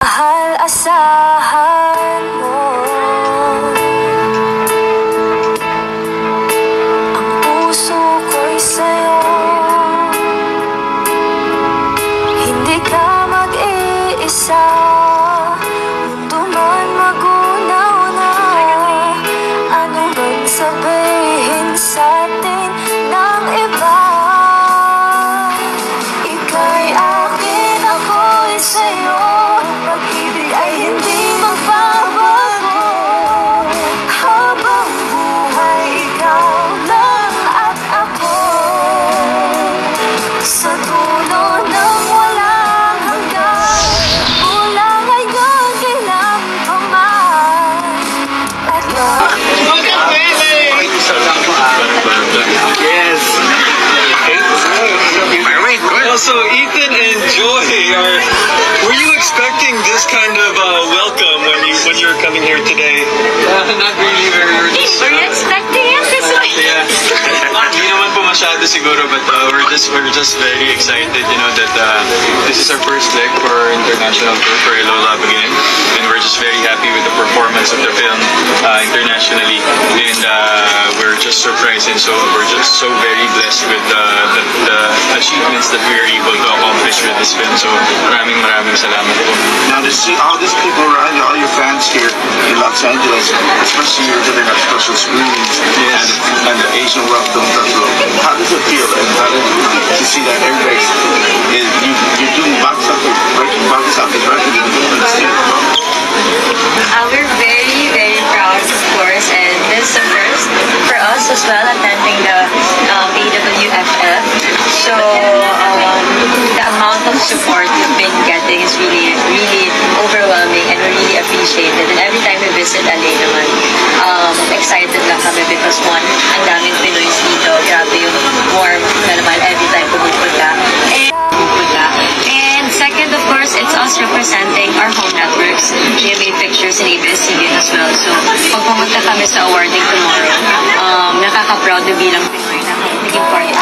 Mahal, asahan mo ang puso ko'y sa'yo. Hindi ka mag-iisa, mundo man magunaw na. Ano man sabihin sa'tin ng iba, ika'y akin, ako'y sa'yo. Pag-ibig ay hindi magbabago, habang buhay ikaw lang at ako. Sa dulo ng walang hanggan, mula ngayon kailan pa man. At Yes. Alright, good. Also, Ethan and Joy, were you expecting this kind of welcome when you were coming here today? Not really. We're just. were you expecting it this way? Yeah. Hindi naman po masyado siguro, but we're just very excited, that this is our first leg for our international tour for Hello Love Again, and we're just very happy with the performance of the film internationally, and we're just surprised, and so we're just so very blessed with the achievements that we were able to accomplish with this film. So maraming salamat po. Now to see all these people around you, all your fans here in Los Angeles, especially you're doing our special screenings and the Asian World Film Festival. How does it feel, and how does to see that everybody's you're doing box office record in the Philippines too? We're very, very proud, of course, and this is the first for us as well, attending the AWFF. So the amount of support we've been getting is really, really overwhelming, and we really appreciate it. And every time we visit LA naman, excited lang kami because one, ang daming Pinoys dito, grabe yung warm na naman every time pumupunta. And second, of course, it's us representing our home networks. We have made pictures in ABS-CBN as well. So, pag pumunta kami sa awarding tomorrow, nakaka-proud na bilang Pinoy na naging part